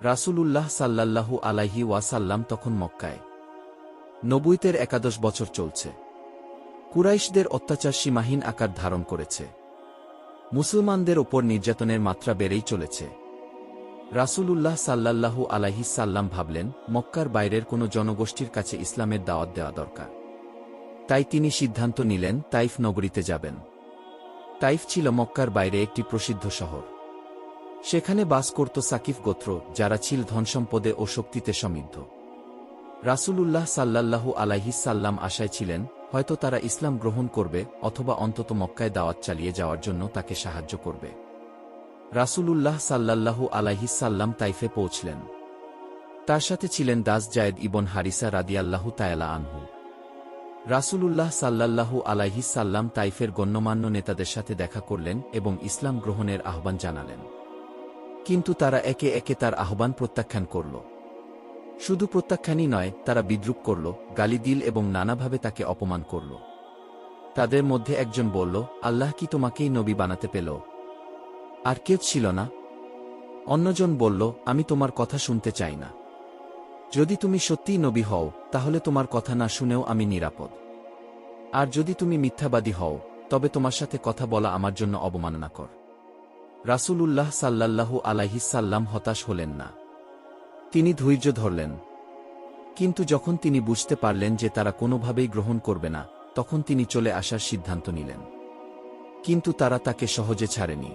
রাসূলুল্লাহ সাল্লাল্লাহু আলাইহি ওয়াসাল্লাম তখন মক্কায়। নবুয়তের 11 বছর চলছে। কুরাইশদের অত্যাচার সীমাহীন আকার ধারণ করেছে। মুসলমানদের ওপর নির্যাতনের মাত্রা বেড়েই চলেছে। রাসূলুল্লাহ সাল্লাল্লাহু আলাইহি সাল্লাম ভাবলেন, মক্কার বাইরের কোনো জনগোষ্ঠীর কাছে ইসলামের দাওয়াত দেওয়া দরকার। তাই তিনি সিদ্ধান্ত নিলেন তাইফ নগরীতে যাবেন। তাইফ ছিল মক্কার বাইরে একটি প্রসিদ্ধ শহর। সেখানে বাস করত সাকিফ গোত্র, যারা ছিল ধনসম্পদে ও শক্তিতে সমৃদ্ধ। রাসূলুল্লাহ সাল্লাল্লাহু আলাইহি সাল্লাম আশায় ছিলেন, হয়তো তারা ইসলাম গ্রহণ করবে অথবা অন্তত মক্কায় দাওয়াত চালিয়ে যাওয়ার জন্য তাকে সাহায্য করবে। রাসূলুল্লাহ সাল্লাল্লাহু আলাইহি সাল্লাম তাইফে পৌঁছলেন। তার সাথে ছিলেন দাস যায়েদ ইবন হারিসা রাদিয়াল্লাহু তাআলা আনহু। রাসূলুল্লাহ সাল্লাল্লাহু আলাইহি সাল্লাম তাইফের গণ্যমান্য নেতাদের সাথে দেখা করলেন এবং ইসলাম গ্রহণের আহ্বান জানালেন। কিন্তু তারা একে একে তার আহ্বান প্রত্যাখ্যান করল। শুধু প্রত্যাখ্যানই নয়, তারা বিদ্রূপ করল, গালি দিল এবং নানাভাবে তাকে অপমান করল। তাদের মধ্যে একজন বলল, আল্লাহ কি তোমাকেই নবী বানাতে পেল? আর কেউ ছিল না? অন্যজন বলল, আমি তোমার কথা শুনতে চাই না। যদি তুমি সত্যিই নবী হও, তাহলে তোমার কথা না শুনেও আমি নিরাপদ। আর যদি তুমি মিথ্যাবাদী হও, তবে তোমার সাথে কথা বলা আমার জন্য অবমাননাকর। রাসূলুল্লাহ সাল্লাল্লাহু আলাইহি সাল্লাম হতাশ হলেন না। তিনি ধৈর্য ধরলেন। কিন্তু যখন তিনি বুঝতে পারলেন যে তারা কোনোভাবেই গ্রহণ করবে না, তখন তিনি চলে আসার সিদ্ধান্ত নিলেন। কিন্তু তারা তাকে সহজে ছাড়েনি।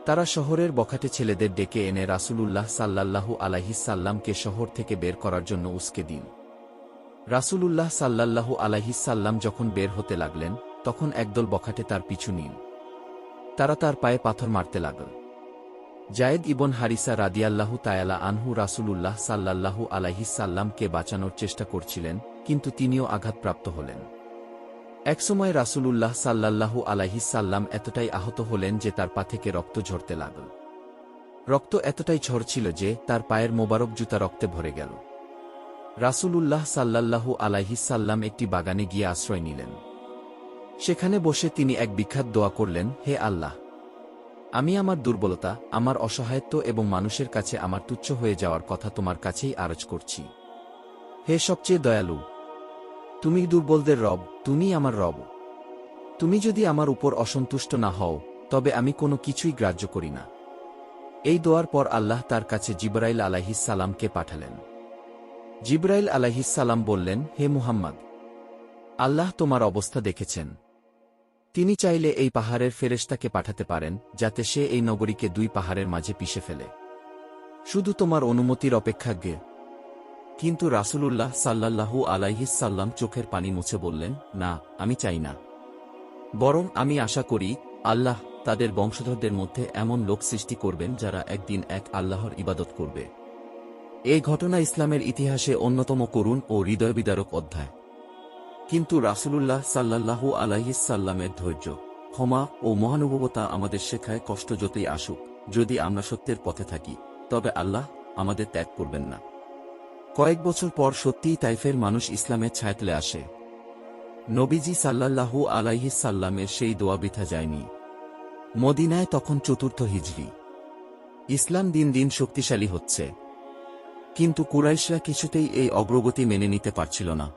তারা শহরের বখাটে ছেলেদের ডেকে এনে রাসূলুল্লাহ সাল্লাল্লাহু আলাইহি সাল্লামকে শহর থেকে বের করার জন্য উসকে দিন। রাসূলুল্লাহ সাল্লাল্লাহু আলাইহি সাল্লাম যখন বের হতে লাগলেন, তখন একদল বখাটে তার পিছু নিল। তারা তার পায়ে পাথর মারতে লাগল। যায়েদ ইবন হারিসা রাদিয়াল্লাহু তাআলা আনহু রাসূলুল্লাহ সাল্লাল্লাহু আলাইহি সাল্লামকে বাঁচানোর চেষ্টা করছিলেন, কিন্তু তিনিও আঘাতপ্রাপ্ত হলেন। একসময় রাসূলুল্লাহ সাল্লাল্লাহু আলাইহি সাল্লাম এতটাই আহত হলেন যে তার পা থেকে রক্ত ঝরতে লাগল। রক্ত এতটাই ঝরছিল যে তার পায়ের মোবারক জুতা রক্তে ভরে গেল। রাসূলুল্লাহ সাল্লাল্লাহু আলাইহি সাল্লাম একটি বাগানে গিয়ে আশ্রয় নিলেন। সেখানে বসে তিনি এক বিখ্যাত দোয়া করলেন, হে আল্লাহ, আমি আমার দুর্বলতা, আমার অসহায়ত্ব এবং মানুষের কাছে আমার তুচ্ছ হয়ে যাওয়ার কথা তোমার কাছেই আরজ করছি। হে সবচেয়ে দয়ালু, তুমি দুর্বলদের রব, তুমিই আমার রব। তুমি যদি আমার উপর অসন্তুষ্ট না হও, তবে আমি কোনো কিছুই গ্রাহ্য করি না। এই দোয়ার পর আল্লাহ তার কাছে জিবরাইল আলাইহিস সালামকে পাঠালেন। জিবরাইল আলাইহিস সালাম বললেন, হে মুহাম্মদ, আল্লাহ তোমার অবস্থা দেখেছেন। তিনি চাইলে এই পাহাড়ের ফেরেশতাকে পাঠাতে পারেন, যাতে সে এই নগরীকে দুই পাহাড়ের মাঝে পিষে ফেলে। শুধু তোমার অনুমতির অপেক্ষাজ্ঞে। কিন্তু রাসূলুল্লাহ সাল্লাল্লাহু আলাইহি সাল্লাম চোখের পানি মুছে বললেন, না, আমি চাই না। বরং আমি আশা করি আল্লাহ তাদের বংশধরদের মধ্যে এমন লোক সৃষ্টি করবেন যারা একদিন এক আল্লাহর ইবাদত করবে। এই ঘটনা ইসলামের ইতিহাসে অন্যতম করুণ ও হৃদয়বিদারক অধ্যায়। কিন্তু রাসূলুল্লাহ সাল্লাল্লাহু আলাইহি সাল্লামের ধৈর্য, ক্ষমা ও মহানুভবতা আমাদের শেখায়, কষ্ট যতই আসুক, যদি আমরা সত্যের পথে থাকি, তবে আল্লাহ আমাদের ত্যাগ করবেন না। কয়েক বছর পর সত্যিই তাইফের মানুষ ইসলামের ছায়াতলে আসে। নবীজি সাল্লাল্লাহু আলাইহি সাল্লামের সেই দোয়া বৃথা যায়নি। মদিনায় তখন চতুর্থ হিজরি। ইসলাম দিন দিন শক্তিশালী হচ্ছে। কিন্তু কুরাইশরা কিছুতেই এই অগ্রগতি মেনে নিতে পারছিল না।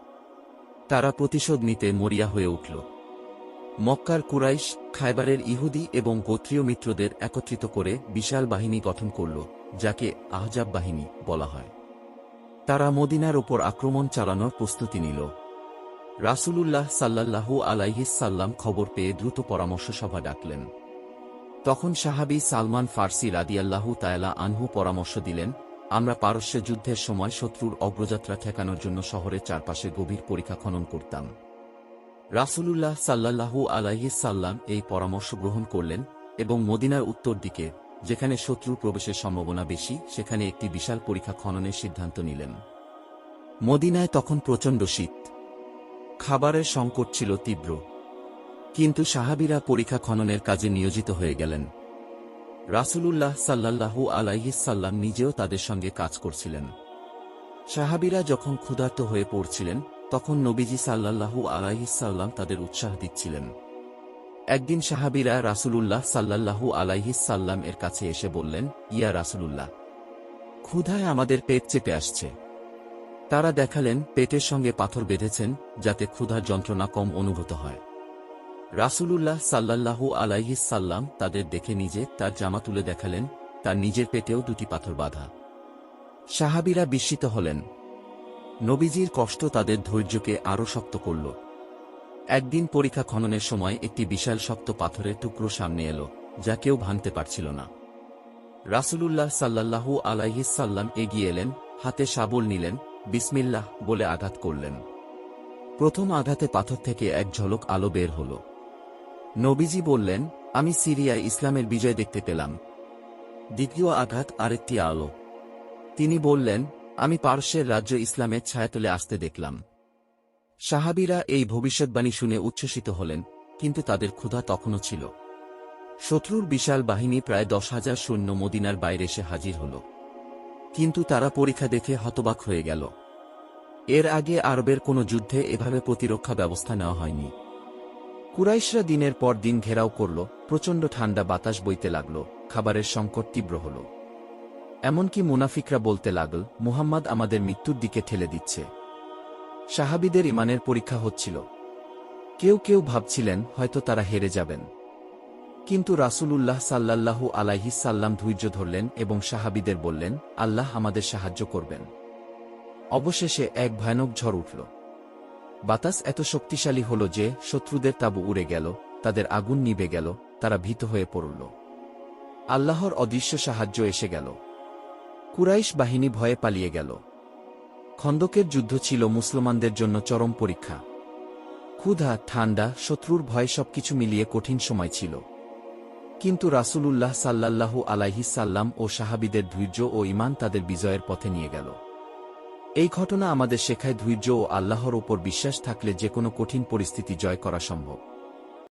তারা প্রতিশোধ নিতে মরিয়া হয়ে উঠল। মক্কার কুরাইশ খায়বারের ইহুদি এবং গোত্রীয় মিত্রদের একত্রিত করে বিশাল বাহিনী গঠন করল, যাকে আহজাব বাহিনী বলা হয়। তারা মদিনার ওপর আক্রমণ চালানোর প্রস্তুতি নিল। রাসূলুল্লাহ সাল্লাল্লাহু আলাইহি সাল্লাম খবর পেয়ে দ্রুত পরামর্শ সভা ডাকলেন। তখন সাহাবী সালমান ফার্সি রাদিয়াল্লাহু তাআলা আনহু পরামর্শ দিলেন, আমরা পারস্য যুদ্ধের সময় শত্রুর অগ্রযাত্রা ঠেকানোর জন্য শহরের চারপাশে গভীর পরিখা খনন করতাম। রাসূলুল্লাহ সাল্লাল্লাহু আলাইহি সাল্লাম এই পরামর্শ গ্রহণ করলেন এবং মদিনার উত্তর দিকে, যেখানে শত্রুর প্রবেশের সম্ভাবনা বেশি, সেখানে একটি বিশাল পরিখা খননের সিদ্ধান্ত নিলেন। মদিনায় তখন প্রচণ্ড শীত। খাবারের সংকট ছিল তীব্র। কিন্তু সাহাবীরা পরিখা খননের কাজে নিয়োজিত হয়ে গেলেন। রাসূলুল্লাহ সাল্লাল্লাহু আলাইহি সাল্লাম নিজেও তাদের সঙ্গে কাজ করছিলেন। সাহাবীরা যখন ক্ষুধার্ত হয়ে পড়ছিলেন, তখন নবীজি সাল্লাল্লাহু আলাইহি সাল্লাম তাদের উৎসাহ দিচ্ছিলেন। একদিন সাহাবীরা রাসূলুল্লাহ সাল্লাল্লাহু আলাইহি সাল্লাম এর কাছে এসে বললেন, ইয়া রাসূলুল্লাহ, ক্ষুধায় আমাদের পেট চেপে আসছে। তারা দেখালেন পেটের সঙ্গে পাথর বেঁধেছেন, যাতে ক্ষুধার যন্ত্রণা কম অনুভূত হয়। রাসূলুল্লাহ সাল্লাল্লাহু আলাইহি সাল্লাম তাদের দেখে নিজে তার জামা তুলে দেখালেন, তার নিজের পেটেও দুটি পাথর বাঁধা। সাহাবীরা বিস্মিত হলেন। নবীজির কষ্ট তাদের ধৈর্যকে আরও শক্ত করল। একদিন পরিখা খননের সময় একটি বিশাল শক্ত পাথরের টুকরো সামনে এলো, যা কেউ ভাঙতে পারছিল না। রাসূলুল্লাহ সাল্লাল্লাহু আলাইহি সাল্লাম এগিয়ে এলেন, হাতে শাবল নিলেন, বিসমিল্লাহ বলে আঘাত করলেন। প্রথম আঘাতে পাথর থেকে এক ঝলক আলো বের হল। নবীজি বললেন, আমি সিরিয়ায় ইসলামের বিজয় দেখতে পেলাম। দ্বিতীয় আঘাত আরেকটি আলো। তিনি বললেন, আমি পারস্যের রাজ্য ইসলামের ছায়াতলে আসতে দেখলাম। সাহাবীরা এই ভবিষ্যদ্বাণী শুনে উচ্ছ্বসিত হলেন, কিন্তু তাদের ক্ষুধা তখনও ছিল। শত্রুর বিশাল বাহিনী প্রায় 10,000 সৈন্য মদিনার বাইরে এসে হাজির হল। কিন্তু তারা পরীক্ষা দেখে হতবাক হয়ে গেল। এর আগে আরবের কোনো যুদ্ধে এভাবে প্রতিরক্ষা ব্যবস্থা নেওয়া হয়নি। কুরাইশরা দিনের পর দিন ঘেরাও করল, প্রচণ্ড ঠান্ডা বাতাস বইতে লাগল, খাবারের সংকট তীব্র হল। এমনকি মুনাফিকরা বলতে লাগল, মুহাম্মদ আমাদের মৃত্যুর দিকে ঠেলে দিচ্ছে। সাহাবীদের ঈমানের পরীক্ষা হচ্ছিল। কেউ কেউ ভাবছিলেন হয়তো তারা হেরে যাবেন। কিন্তু রাসূলুল্লাহ সাল্লাল্লাহু আলাইহি সাল্লাম ধৈর্য ধরলেন এবং সাহাবীদের বললেন, আল্লাহ আমাদের সাহায্য করবেন। অবশেষে এক ভয়ানক ঝড় উঠল। বাতাস এত শক্তিশালী হল যে শত্রুদের তাঁবু উড়ে গেল, তাদের আগুন নিভে গেল, তারা ভীত হয়ে পড়ল। আল্লাহর অদৃশ্য সাহায্য এসে গেল। কুরাইশ বাহিনী ভয়ে পালিয়ে গেল। খন্দকের যুদ্ধ ছিল মুসলমানদের জন্য চরম পরীক্ষা। ক্ষুধা, ঠান্ডা, শত্রুর ভয় সবকিছু মিলিয়ে কঠিন সময় ছিল। কিন্তু রাসূলুল্লাহ সাল্লাল্লাহু আলাইহি সাল্লাম ও সাহাবীদের ধৈর্য ও ঈমান তাদের বিজয়ের পথে নিয়ে গেল। এই ঘটনা আমাদের শেখায় ধৈর্য ও আল্লাহর ওপর বিশ্বাস থাকলে যেকোনো কঠিন পরিস্থিতি জয় করা সম্ভব।